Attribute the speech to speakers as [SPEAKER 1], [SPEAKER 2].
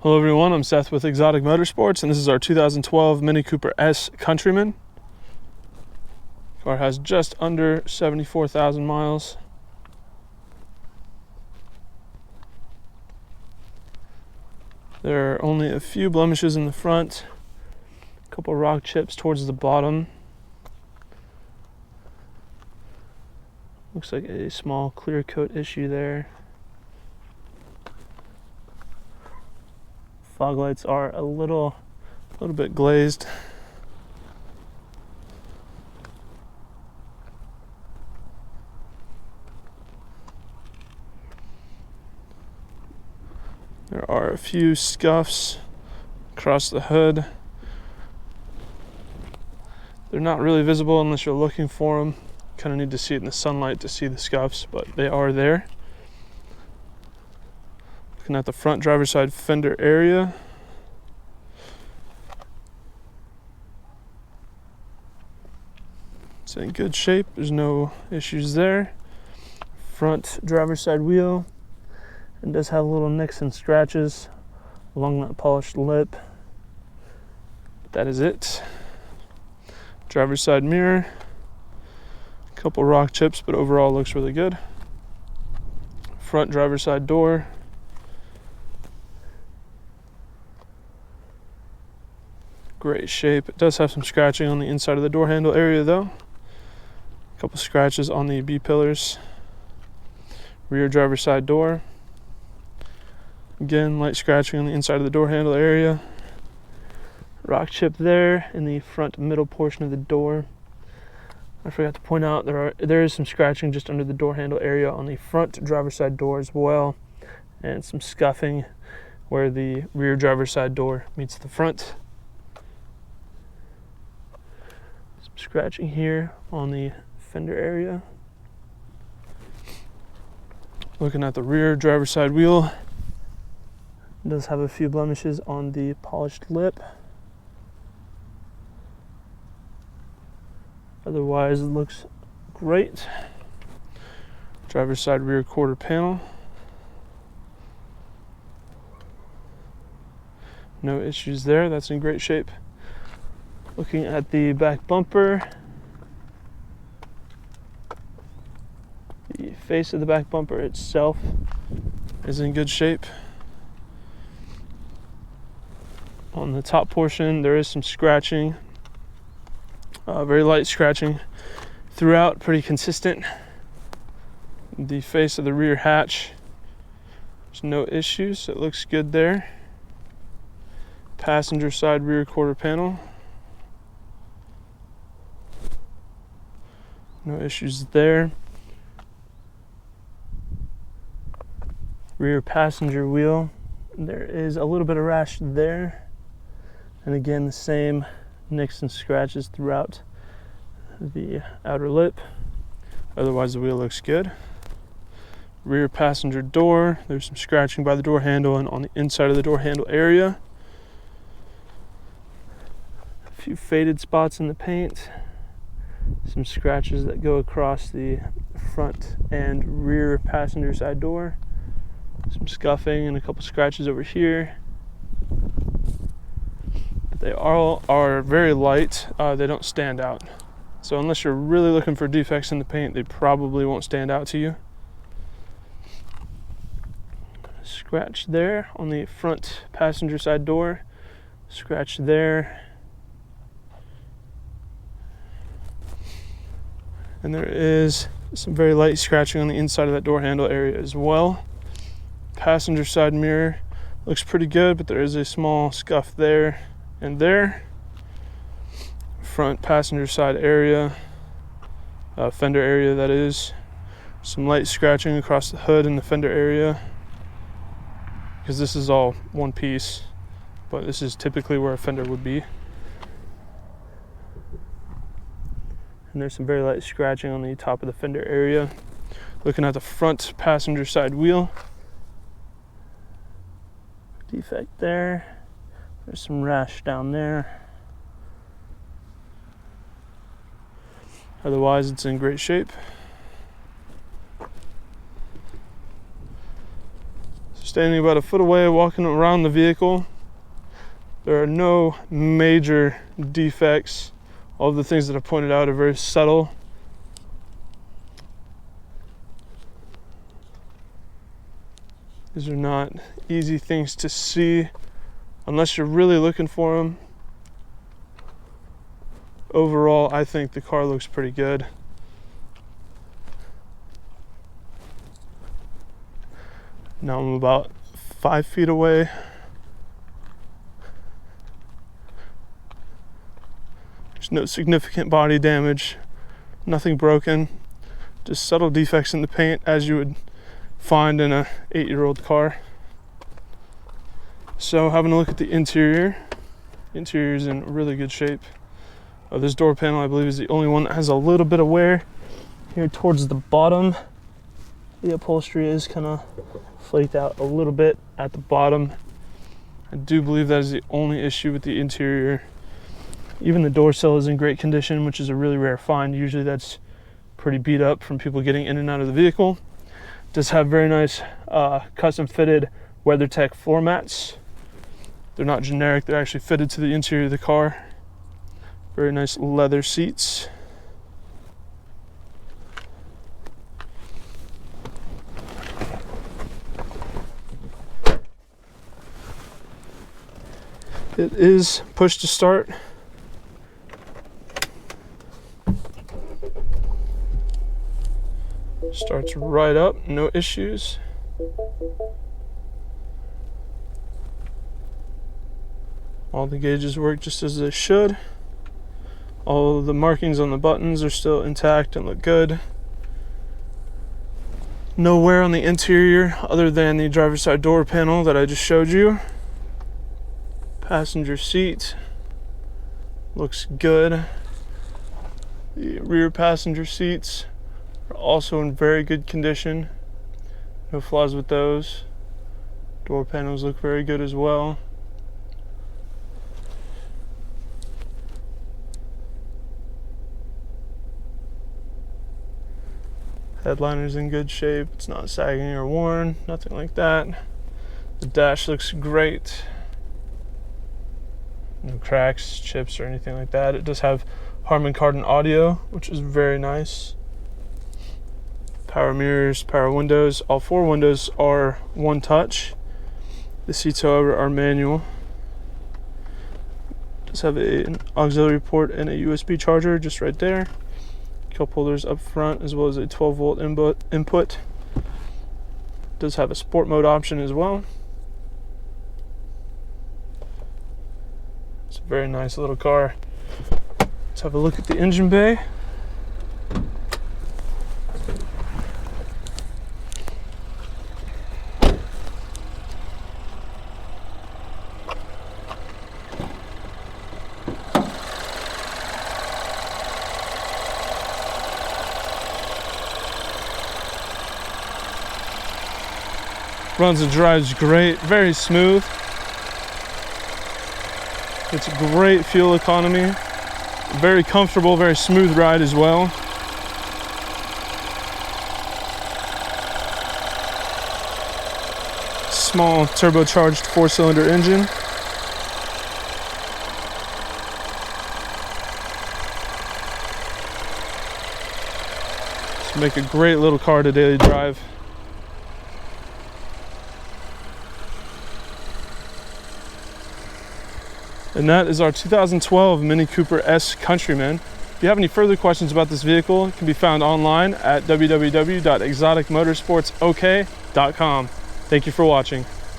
[SPEAKER 1] Hello everyone, I'm Seth with Exotic Motorsports, and this is our 2012 Mini Cooper S Countryman. The car has just under 74,000 miles. There are only a few blemishes in the front, a couple rock chips towards the bottom. Looks like a small clear coat issue there. Fog lights are a little bit glazed. There are a few scuffs across the hood. They're not really visible unless you're looking for them. Kind of need to see it in the sunlight to see the scuffs, but they are there. Looking at the front driver's side fender area. It's in good shape. There's no issues there. Front driver's side wheel. It does have little nicks and scratches along that polished lip. But that is it. Driver's side mirror. A couple rock chips, but overall looks really good. Front driver's side door. Great shape. It does have some scratching on the inside of the door handle area though. A couple scratches on the B pillars. Rear driver's side door. Again, light scratching on the inside of the door handle area. Rock chip there in the front middle portion of the door. I forgot to point out there is some scratching just under the door handle area on the front driver's side door as well, and some scuffing where the rear driver's side door meets the front. Some scratching here on the fender area. Looking at the rear driver's side wheel, it does have a few blemishes on the polished lip. Otherwise, it looks great. Driver's side rear quarter panel. No issues there. That's in great shape. Looking at the back bumper. The face of the back bumper itself is in good shape. On the top portion, there is some scratching. Very light scratching throughout, pretty consistent. The face of the rear hatch, there's no issues, it looks good there. Passenger side rear quarter panel, no issues there. Rear passenger wheel, there is a little bit of rash there, and again the same nicks and scratches throughout the outer lip. Otherwise the wheel looks good. Rear passenger door, there's some scratching by the door handle and on the inside of the door handle area. A few faded spots in the paint. Some scratches that go across the front and rear passenger side door. Some scuffing and a couple scratches over here. They all are very light. They don't stand out. So unless you're really looking for defects in the paint, they probably won't stand out to you. Scratch there on the front passenger side door. Scratch there. And there is some very light scratching on the inside of that door handle area as well. Passenger side mirror looks pretty good, but there is a small scuff there and there. Front passenger side area, fender area that is. Some light scratching across the hood in the fender area, because this is all one piece, but this is typically where a fender would be. And there's some very light scratching on the top of the fender area. Looking at the front passenger side wheel, defect there. There's some rash down there. Otherwise, it's in great shape. Standing about a foot away, walking around the vehicle, there are no major defects. All of the things that I pointed out are very subtle. These are not easy things to see unless you're really looking for them. Overall, I think the car looks pretty good. Now I'm about 5 feet away. There's no significant body damage, nothing broken, just subtle defects in the paint as you would find in a 8-year-old car. So having a look at the interior. The interior is in really good shape. This door panel, I believe, is the only one that has a little bit of wear here towards the bottom. The upholstery is kind of flaked out a little bit at the bottom. I do believe that is the only issue with the interior. Even the door sill is in great condition, which is a really rare find. Usually that's pretty beat up from people getting in and out of the vehicle. It does have very nice custom fitted WeatherTech floor mats. They're not generic, they're actually fitted to the interior of the car. Very nice leather seats. It is push to start. Starts right up, no issues. All the gauges work just as they should. All of the markings on the buttons are still intact and look good. No wear on the interior other than the driver's side door panel that I just showed you. Passenger seat looks good. The rear passenger seats are also in very good condition. No flaws with those. Door panels look very good as well. Headliner's in good shape. It's not sagging or worn, nothing like that. The dash looks great. No cracks, chips, or anything like that. It does have Harman Kardon audio, which is very nice. Power mirrors, power windows. All 4 windows are one touch. The seats, however, are manual. It does have an auxiliary port and a USB charger just right there. Cup holders up front, as well as a 12-volt input. It does have a sport mode option as well. It's a very nice little car. Let's have a look at the engine bay. Runs and drives great, very smooth. It's a great fuel economy, very comfortable, very smooth ride as well. Small turbocharged 4-cylinder engine. Just make a great little car to daily drive. And that is our 2012 Mini Cooper S Countryman. If you have any further questions about this vehicle, it can be found online at www.exoticmotorsportsok.com. Thank you for watching.